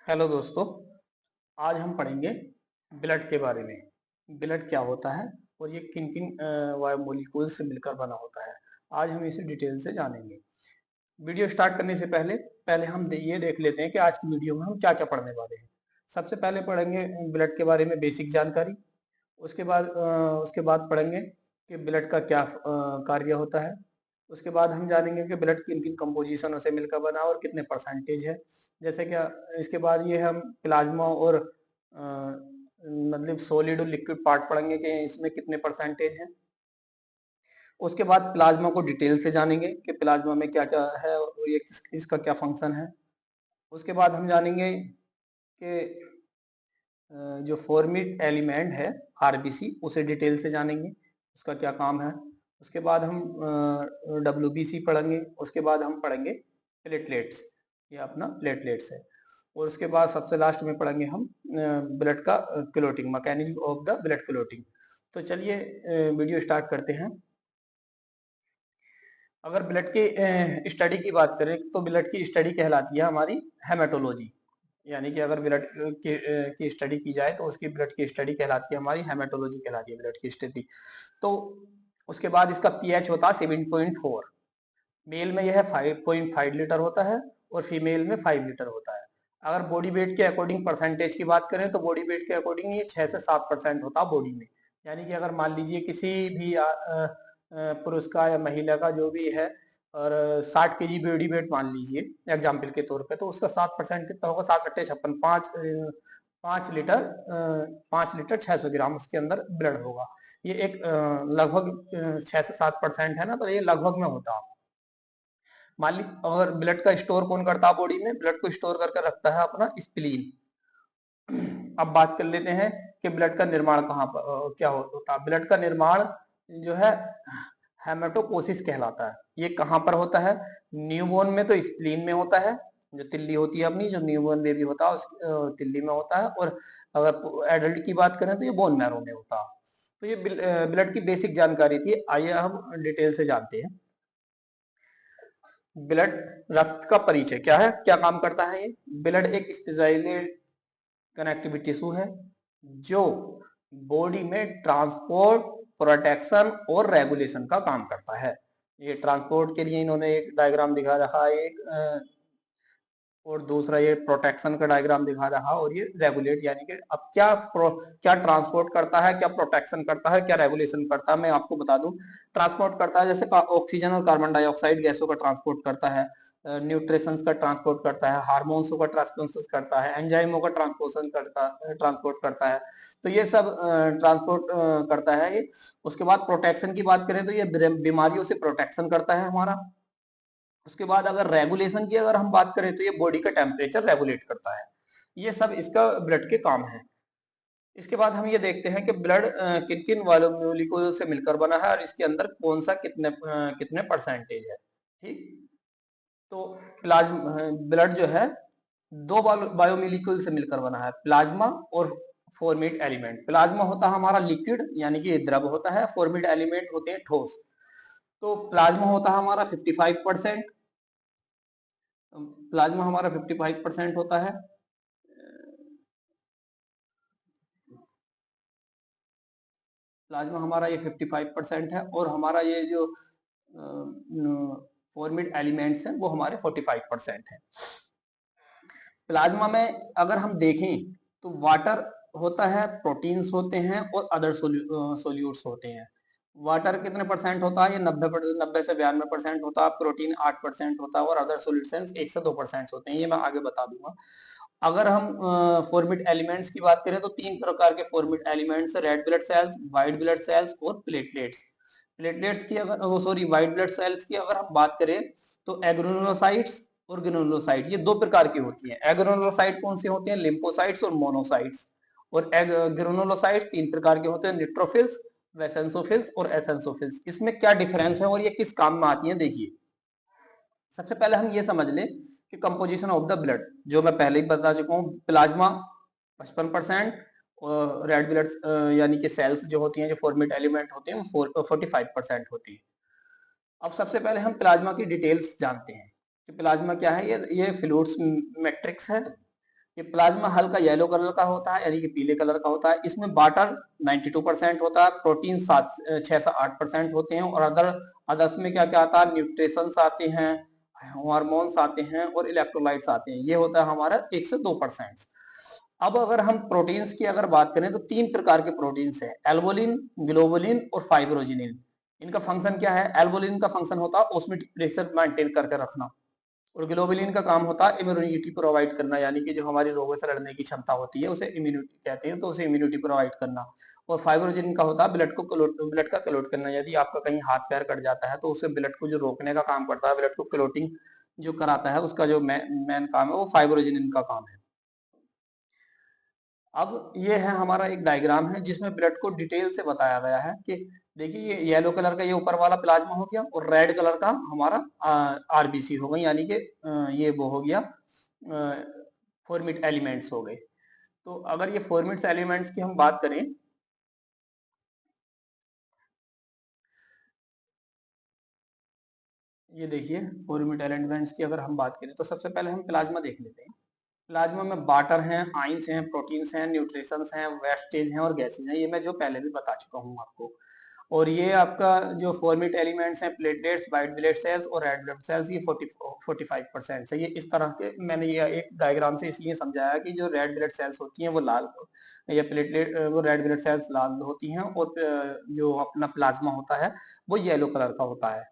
Hello दोस्तों। आज हम पढ़ेंगे ब्लड के बारे में। ब्लड क्या होता है और ये किन किन बायोमोलिक्यूल्स से मिलकर बना होता है, आज हम इसे डिटेल से जानेंगे। वीडियो स्टार्ट करने से पहले पहले हम ये देख लेते हैं कि आज की वीडियो में हम क्या क्या पढ़ने वाले हैं। सबसे पहले पढ़ेंगे ब्लड के बारे में बेसिक जानकारी। उसके बाद पढ़ेंगे कि ब्लड का क्या कार्य होता है। उसके बाद हम जानेंगे कि ब्लड किन किन कंपोजिशनों से मिलकर बना और कितने परसेंटेज है। जैसे कि इसके बाद ये हम प्लाज्मा और मतलब सॉलिड और लिक्विड पार्ट पढ़ेंगे कि इसमें कितने परसेंटेज हैं। उसके बाद प्लाज्मा को डिटेल से जानेंगे कि प्लाज्मा में क्या क्या है और ये इसका क्या फंक्शन है। उसके बाद हम जानेंगे कि जो फॉर्मिट एलिमेंट है आरबीसी, उसे डिटेल से जानेंगे, उसका क्या काम है। उसके बाद हम डब्ल्यूबीसी पढ़ेंगे। उसके बाद हम पढ़ेंगे प्लेटलेट्स, ये अपना प्लेटलेट्स है। और उसके बाद सबसे लास्ट में पढ़ेंगे हम ब्लड का clotting, mechanism of the blood clotting. तो चलिए वीडियो स्टार्ट करते हैं। अगर ब्लड की स्टडी की बात करें तो ब्लड की स्टडी कहलाती है हमारी हेमेटोलॉजी। यानी कि अगर ब्लड की स्टडी की जाए तो उसकी ब्लड की स्टडी कहलाती है हमारी हेमेटोलॉजी कहलाती है ब्लड की स्टडी। तो उसके बाद इसका पीएच होता है 7.4। मेल में यह 5.5 लीटर होता है और फीमेल में 5 लीटर होता है। अगर बॉडी वेट के अकॉर्डिंग परसेंटेज की बात करें तो बॉडी वेट के अकॉर्डिंग ये 6 से 7% होता है बॉडी में। यानी कि अगर मान लीजिए किसी भी पुरुष का या महिला का जो भी है और 60 kg बॉडी वेट मान लीजिए एग्जाम्पल के तौर पे, तो उसका 7% कितना होगा? 7 × 56, 5 लीटर 600 ग्राम उसके अंदर ब्लड होगा। ये एक लगभग 6 से 7% है ना, तो ये लगभग में होता है। मान ली अगर ब्लड का स्टोर कौन करता है बॉडी में, ब्लड को स्टोर करके रखता है अपना स्प्लीन। अब बात कर लेते हैं कि ब्लड का निर्माण कहाँ पर क्या होता है। ब्लड का निर्माण जो है हेमेटोपोसिस कहलाता है। ये कहाँ पर होता है? न्यूबॉर्न में तो स्प्लीन में होता है, जो तिल्ली होती है अपनी, जो न्यूबॉर्न बेबी होता है उसकी तिल्ली में होता है। और अगर एडल्ट की बात करें तो ये बोन मैरो में होता है। तो ये ब्लड की बेसिक जानकारी थी। आइए हम डिटेल से जानते हैं। ब्लड, रक्त का परिचय क्या है, क्या काम करता है ये? ब्लड एक स्पेशलाइज्ड कनेक्टिव टिश्यू है जो बॉडी में ट्रांसपोर्ट, प्रोटेक्शन और रेगुलेशन का काम करता है। ये ट्रांसपोर्ट के लिए इन्होंने एक डायग्राम दिखा रखा है एक, और दूसरा ये प्रोटेक्शन का डायग्राम दिखा रहा, और ये रेगुलेट यानी कि अब क्या ट्रांसपोर्ट करता है, क्या प्रोटेक्शन करता है, क्या रेगुलेशन करता है, मैं आपको बता दूं। ट्रांसपोर्ट करता है जैसे ऑक्सीजन और कार्बन डाइऑक्साइड गैसों का ट्रांसपोर्ट करता है, न्यूट्रिशंस का ट्रांसपोर्ट करता है, हार्मोन्स का ट्रांसपोर्ट करता है, एंजाइमों का ट्रांसपोर्ट करता है। तो ये सब ट्रांसपोर्ट करता है ये। उसके बाद प्रोटेक्शन की बात करें तो ये बीमारियों से प्रोटेक्शन करता है हमारा। उसके बाद अगर रेगुलेशन की अगर हम बात करें तो ये बॉडी का टेम्परेचर रेगुलेट करता है। ये सब इसका ब्लड के काम है। इसके बाद हम ये देखते हैं कि ब्लड किन किन मॉलिक्यूल से मिलकर बना है और इसके अंदर कौन सा कितने परसेंटेज है। ठीक। तो प्लाज्मा ब्लड जो है दो बायोमोलिक्यूल से मिलकर बना है, प्लाज्मा और फॉर्मेट एलिमेंट। प्लाज्मा होता है हमारा लिक्विड यानी कि द्रव होता है, फॉर्मेट एलिमेंट होते हैं ठोस। तो प्लाज्मा होता है हमारा 55%। प्लाज्मा हमारा 55% होता है। प्लाज्मा हमारा ये 55% है और हमारा ये जो फॉर्मिड एलिमेंट्स हैं वो हमारे 45% है। प्लाज्मा में अगर हम देखें तो वाटर होता है, प्रोटीन्स होते हैं और अदर सोल्यूट्स होते हैं। वाटर कितने परसेंट होता है? ये 90 से 92% होता है। प्रोटीन 8% होता है और अदर सोल्यूशंस 1 से 2% होते हैं। ये मैं आगे बता दूंगा। अगर हम फॉर्मिट एलिमेंट्स की बात करें तो 3 प्रकार के formed elements, red blood cells, white blood cells और प्लेटलेट्स। प्लेटलेट्स की अगर वो सॉरी व्हाइट ब्लड सेल्स की अगर हम बात करें तो एग्रेनुलोसाइट्स और ग्रेनुलोसाइट, ये 2 प्रकार की होती हैं। एग्रेनुलोसाइट कौन से होते हैं? लिम्फोसाइट्स और मोनोसाइट्स। और ग्रेनुलोसाइट्स 3 प्रकार के होते हैं, न्यूट्रोफिल्स, वेसेंसोफिल्स और एसेंसोफिल्स। इसमें क्या डिफरेंस है और ये किस काम में आती हैं, देखिए। सबसे पहले हम ये समझ लें कि कंपोजिशन ऑफ द ब्लड, जो मैं पहले ही बता चुका हूँ। प्लाज्मा 55% और रेड ब्लड यानी कि सेल्स जो होती हैं, जो फॉर्मेट एलिमेंट होते हैं, वो 45% होती है। अब सबसे पहले हम प्लाज्मा की डिटेल्स जानते हैं कि प्लाज्मा क्या है। ये फ्लूइड्स मैट्रिक्स है ये प्लाज्मा हल्का येलो कलर का होता है, यानी कि पीले कलर का होता है। इसमें वाटर 92% होता है, प्रोटीन 6 से 8% होते हैं, और अदर्स में क्या क्या आता है, न्यूट्रिशंस आते हैं, हार्मोन्स आते हैं और इलेक्ट्रोलाइट्स आते हैं। ये होता है हमारा 1 से 2%। अब अगर हम प्रोटीन्स की अगर बात करें तो 3 प्रकार के प्रोटीन्स हैं, एल्बुलिन, ग्लोबुलिन और फाइब्रोजिनिन। इनका फंक्शन क्या है? एल्बुलिन का फंक्शन होता है ऑस्मोटिक प्रेशर मेंटेन करके रखना, और ग्लोबुलिन का काम होता है इम्यूनिटी प्रोवाइड करना, यानी कि जो हमारी रोगों से लड़ने की क्षमता होती है उसे इम्यूनिटी कहते हैं, तो उसे इम्यूनिटी प्रोवाइड करना। और फाइब्रोजिन का होता है ब्लड का क्लोट करना, यदि आपका कहीं हाथ पैर कट जाता है तो उसे ब्लड को जो रोकने का काम करता है, ब्लड को क्लोटिंग जो कराता है, उसका जो मेन काम है वो फाइब्रोजिन का काम है। अब ये है हमारा एक डायग्राम है जिसमें ब्लड को डिटेल से बताया गया है कि देखिए ये येलो कलर का ये ऊपर वाला प्लाज्मा हो गया, और रेड कलर का हमारा आरबीसी हो गई, यानी कि ये वो हो गया फॉर्मेट एलिमेंट्स हो गए। तो अगर ये फॉर्मेट एलिमेंट्स की हम बात करें, ये देखिए फॉर्मेट एलिमेंट्स की अगर हम बात करें तो सबसे पहले हम प्लाज्मा देख लेते हैं। प्लाज्मा में वाटर हैं, आइंस हैं, प्रोटीन्स हैं, न्यूट्रिशंस हैं, वेस्टेज हैं और गैसेज हैं, ये मैं जो पहले भी बता चुका हूँ आपको। और ये आपका जो फॉर्मेट एलिमेंट्स हैं, प्लेटलेट्स, व्हाइट ब्लड सेल्स और रेड ब्लड सेल्स, ये 45% है। ये इस तरह के मैंने ये एक डायग्राम से इसलिए समझाया कि जो रेड ब्लड सेल्स होती हैं वो लाल, या प्लेटलेट वो रेड ब्लड सेल्स लाल होती हैं, और जो अपना प्लाज्मा होता है वो येलो कलर का होता है।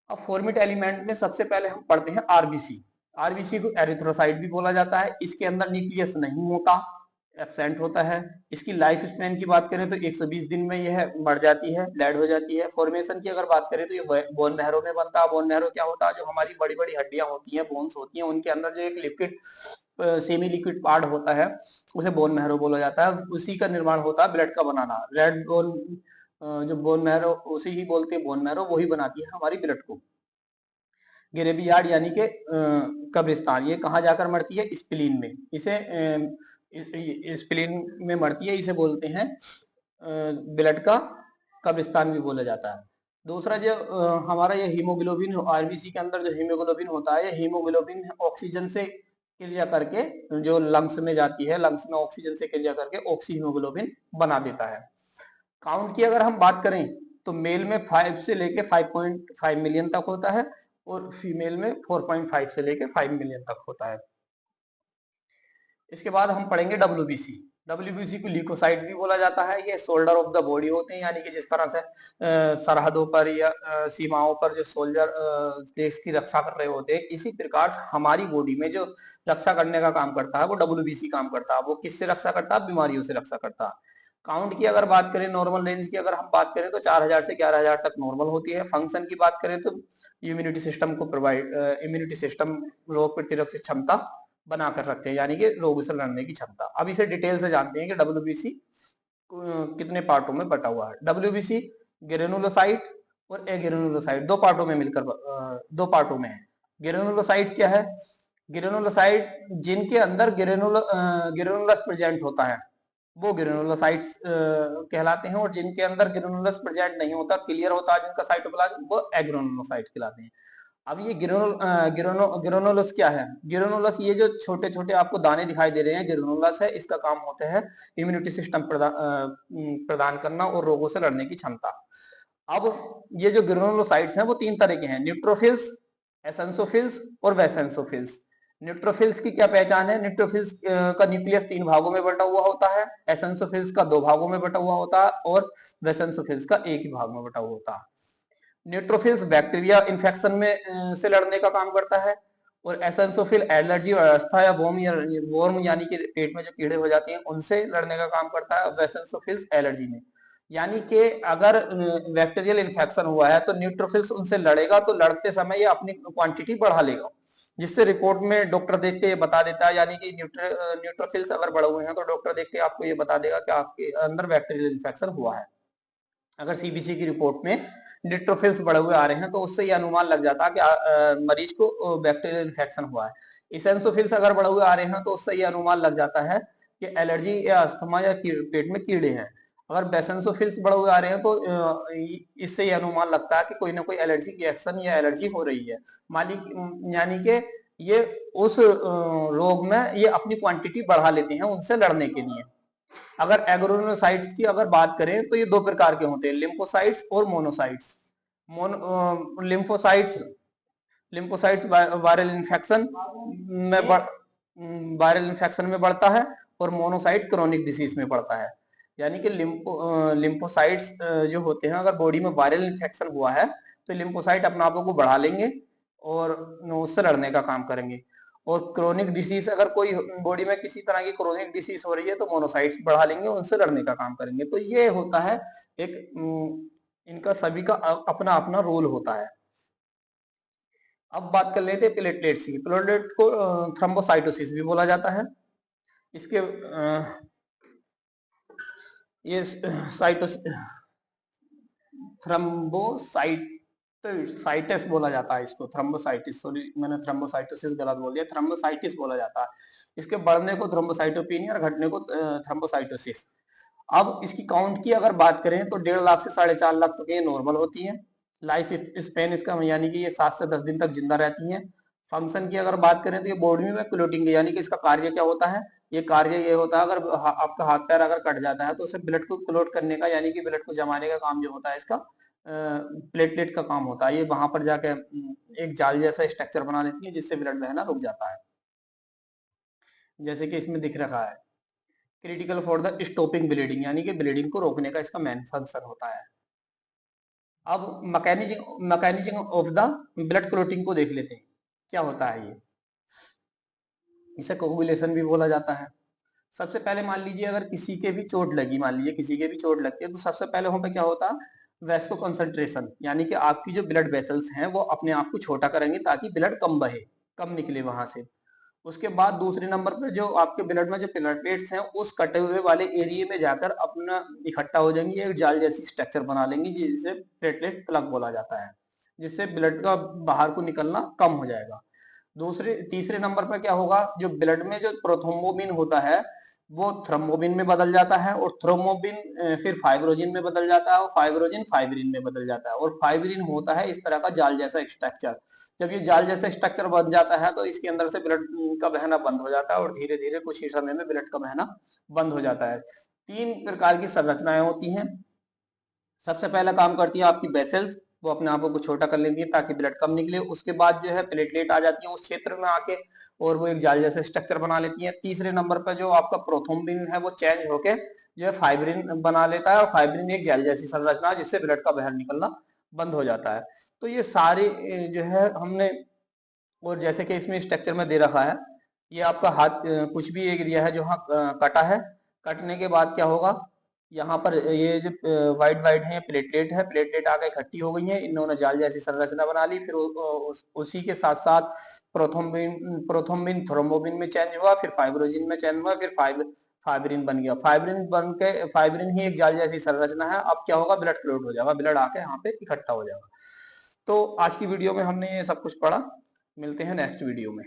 अब फॉर्मेट एलिमेंट में सबसे पहले हम पढ़ते हैं आरबीसी। आरबीसी को एरिथ्रोसाइट भी बोला जाता है। इसके अंदर न्यूक्लियस नहीं होता, एब्सेंट होता है। इसकी लाइफ स्पैन की बात करें तो 120 दिन में यह बढ़ जाती है, डेड हो जाती है। फॉर्मेशन की अगर बात करें तो ये बोन मैरो में बनता है। बोन मैरो क्या होता है? जो हमारी बड़ी बड़ी हड्डियां होती हैं, बोन्स होती हैं, उनके अंदर जो एक लिक्विड सेमी लिक्विड पार्ट होता है उसे बोन मैरो बोला जाता है। उसी का निर्माण होता है ब्लड का बनाना। रेड बोन जो बोन मैरो, उसी ही बोलते हैं बोन मैरो, वही बनाती है हमारी ब्लड को। ग्रेवियार्ड यानी कि कब्रिस्तान, ये कहाँ जाकर मरती है? स्प्लीन में। इसे स्प्लीन में मरती है, इसे बोलते हैं ब्लड का कब्रिस्तान भी बोला जाता है। दूसरा जो हमारा ये हीमोग्लोबिन, आरबीसी के अंदर जो हीमोग्लोबिन होता है, ये हीमोग्लोबिन ऑक्सीजन से क्रिया करके जो लंग्स में जाती है, लंग्स में ऑक्सीजन से क्रिया करके ऑक्सी हीमोग्लोबिन बना देता है। काउंट की अगर हम बात करें तो मेल में 5 से लेके 5.5 मिलियन तक होता है, और फीमेल में 4.5 से लेके 5 मिलियन तक होता है। इसके बाद हम पढ़ेंगे डब्ल्यूबीसी। डब्ल्यूबीसी को ल्यूकोसाइट भी बोला जाता है। ये शोल्डर ऑफ द बॉडी होते हैं, यानी कि जिस तरह से सरहदों पर या सीमाओं पर जो सोल्जर देश की रक्षा कर रहे होते हैं, इसी प्रकार से हमारी बॉडी में जो रक्षा करने का काम करता है वो डब्ल्यूबीसी काम करता है। वो किससे रक्षा करता है? बीमारियों से रक्षा करता है। काउंट की अगर बात करें, नॉर्मल रेंज की अगर हम बात करें तो 4000 से 11000 तक नॉर्मल होती है। फंक्शन की बात करें तो इम्यूनिटी सिस्टम को प्रोवाइड, इम्यूनिटी सिस्टम रोग प्रतिरोधक क्षमता बनाकर रखते हैं, यानी कि रोग से लड़ने की क्षमता। अब इसे डिटेल से जानते हैं कि डब्ल्यूबीसी कितने पार्टों में बटा हुआ है। डब्ल्यूबीसी ग्रेनुलोसाइट और एग्रेनुलोसाइट दो पार्टों में मिलकर दो पार्टों में है। ग्रेनुलोसाइट क्या है? ग्रेनुलोसाइट जिनके अंदर ग्रेनुलस प्रेजेंट होता है वो ग्रेनुलोसाइट्स कहलाते हैं, और जिनके अंदर ग्रेनुलस प्रेजेंट नहीं होता, क्लियर होता है जिनका साइटोप्लाज्म, वो एग्रेनुलोसाइट कहलाते हैं। अब ये ग्रेनुलस क्या है? ग्रेनुलस ये जो छोटे छोटे आपको दाने दिखाई दे रहे हैं, ग्रेनुलस है। इसका काम होता है इम्यूनिटी सिस्टम प्रदान करना और रोगों से लड़ने की क्षमता। अब ये जो ग्रेनुलोसाइट्स हैं वो 3 तरह के हैं, न्यूट्रोफिल्स, एसेंसोफिल्स और वैसेंसोफिल्स। न्यूट्रोफिल्स की क्या पहचान है? न्यूट्रोफिल्स का न्यूक्लियस 3 भागों में बटा हुआ होता है, एसेंसोफिल्स का 2 भागों में बटा हुआ होता है, और वैसेंसोफिल्स का 1 ही भाग में बटा हुआ होता है। न्यूट्रोफिल्स बैक्टीरिया इन्फेक्शन में से लड़ने का काम करता है, और एसेंसोफिल एलर्जी और अवस्था या वर्म यानी कि पेट में जो कीड़े हो जाते हैं उनसे लड़ने का काम करता है। वैसेंसोफिल्स एलर्जी में, यानी कि अगर बैक्टीरियल इन्फेक्शन हुआ है तो न्यूट्रोफिल्स उनसे लड़ेगा, तो लड़ते समय ये अपनी क्वांटिटी बढ़ा लेगा, जिससे रिपोर्ट में डॉक्टर देख के ये बता देता है, यानी कि न्यूट्रोफिल्स अगर बढ़े हुए हैं तो डॉक्टर देख के आपको ये बता देगा कि आपके अंदर बैक्टीरियल इन्फेक्शन हुआ है। अगर सीबीसी की रिपोर्ट में न्यूट्रोफिल्स बढ़े हुए आ रहे हैं तो उससे ये अनुमान लग जाता है कि मरीज को बैक्टीरियल इन्फेक्शन हुआ है। इसेंसोफिल्स अगर बढ़े हुए आ रहे हैं तो उससे ये अनुमान लग जाता है कि एलर्जी या अस्थमा या पेट में कीड़े हैं। अगर बेसेंसोफिल्स बढ़े हुए आ रहे हैं तो इससे ये अनुमान लगता है कि कोई ना कोई एलर्जी रिएक्शन या एलर्जी हो रही है। मालिक यानी कि ये उस रोग में ये अपनी क्वांटिटी बढ़ा लेते हैं उनसे लड़ने के लिए। अगर एग्रोनोसाइट्स की अगर बात करें तो ये दो प्रकार के होते हैं, लिम्फोसाइट्स और monocytes. Lymphocytes lymphocytes viral infection में बढ़ता है, और मोनोसाइट क्रोनिक डिसीज में बढ़ता है। यानी कि लिम्फोसाइट्स जो होते हैं, अगर बॉडी में वायरल इन्फेक्शन हुआ है तो लिम्फोसाइट अपने आप को बढ़ा लेंगे और उससे लड़ने का काम करेंगे। और क्रोनिक डिसीज, अगर कोई बॉडी में किसी तरह की क्रोनिक डिसीज हो रही है तो मोनोसाइट्स बढ़ा लेंगे, उनसे लड़ने का काम करेंगे। तो ये होता है एक इनका सभी का अपना अपना रोल होता है। अब बात कर लेते हैं प्लेटलेट्स की। प्लेटलेट को थ्रोम्बोसाइटोसिस भी बोला जाता है। इसके ये साइटोस थ्रोम्बोसाइटिस बोला जाता है इसको, थ्रोम्बोसाइटिस, सॉरी मैंने थ्रोम्बोसाइटोसिस गलत बोल दिया, थ्रोम्बोसाइटिस बोला जाता है। इसके बढ़ने को थ्रोम्बोसाइटोपेनिया और घटने को थ्रोम्बोसाइटोसिस। अब इसकी काउंट की अगर बात करें तो 1.5 लाख से 4.5 लाख तक ये नॉर्मल होती है। लाइफ स्पेन इसका यानी कि ये 7 से 10 दिन तक जिंदा रहती हैं। फंक्शन की अगर बात करें तो ये बॉडी में क्लोटिंग, यानी कि इसका कार्य क्या होता है, ये कार्य ये होता है, अगर आपका हाथ पैर अगर कट जाता है तो उसे ब्लड को क्लोट करने का, यानी कि ब्लड को जमाने का काम जो होता है इसका प्लेटलेट का काम होता है। ये वहां पर जाके एक जाल जैसा स्ट्रक्चर बना लेती है जिससे ब्लड बहना रुक जाता है, जैसे कि इसमें दिख रखा है। Critical for the stopping bleeding, यानी कि ब्लीडिंग को रोकने का इसका मेन फंक्शन होता है। अब mechanism of the blood clotting को देख लेते हैं, क्या होता है ये। इसे कोगुलेशन भी बोला जाता है। सबसे पहले मान लीजिए अगर किसी के भी चोट लगी, मान लीजिए किसी के भी चोट लगती है, तो सबसे पहले वहां पे क्या होता है, वेस्को कंसंट्रेशन, यानी कि आपकी जो ब्लड वेसल्स हैं वो अपने आप को छोटा करेंगे ताकि ब्लड कम बहे, कम निकले वहां से। उसके बाद दूसरे नंबर पर जो आपके ब्लड में जो प्लेटलेट्स हैं उस कटे हुए वाले एरिया में जाकर अपना इकट्ठा हो जाएंगे, एक जाल जैसी स्ट्रक्चर बना लेंगी जिसे प्लेटलेट प्लग बोला जाता है, जिससे ब्लड का बाहर को निकलना कम हो जाएगा। तीसरे नंबर पर क्या होगा, जो ब्लड में जो प्रोथ्रोम्बोबिन होता है वो थ्रोम्बोबिन में बदल जाता है, और थ्रोम्बोबिन फिर फाइब्रोजिन में बदल जाता है, और फाइब्रोजिन फाइब्रिन में बदल जाता है, और फाइब्रिन होता है इस तरह का जाल जैसा स्ट्रक्चर। जब ये जाल जैसा स्ट्रक्चर बन जाता है तो इसके अंदर से ब्लड का बहना बंद हो जाता है, और धीरे धीरे कुछ ही समय में ब्लड का बहना बंद हो जाता है। 3 प्रकार की संरचनाएं होती हैं। सबसे पहला काम करती है आपकी वेसल्स, वो अपने आप को छोटा कर लेती है ताकि ब्लड कम निकले। उसके बाद जो है प्लेटलेट आ जाती है उस क्षेत्र में आके, और वो एक जाल जैसे स्ट्रक्चर बना लेती है। तीसरे नंबर पर जो आपका प्रोथ्रोम्बिन है वो चेंज होके जो है फाइब्रिन बना लेता है, और फाइब्रिन एक जेल जैसी संरचना है जिससे ब्लड का बाहर निकलना बंद हो जाता है। तो ये सारे जो है हमने, और जैसे कि इसमें स्ट्रक्चर में दे रखा है, ये आपका हाथ कुछ भी एक एरिया है जो कटा है, कटने के बाद क्या होगा, यहाँ पर ये जो वाइट वाइट है प्लेटलेट है, प्लेटलेट आके इकट्ठी हो गई है, इन्होंने जाल जैसी संरचना बना ली। फिर उसी के साथ साथ प्रोथ्रोम्बिन थ्रोम्बोबिन में चेंज हुआ, फिर फाइब्रोजिन में चेंज हुआ, फिर फाइब्रिन बन गया। फाइब्रिन बन के, फाइब्रिन ही एक जाल जैसी संरचना है। अब क्या होगा, ब्लड क्लॉट हो जाएगा, ब्लड आके यहाँ पे इकट्ठा हो जाएगा। तो आज की वीडियो में हमने ये सब कुछ पढ़ा। मिलते हैं नेक्स्ट वीडियो में।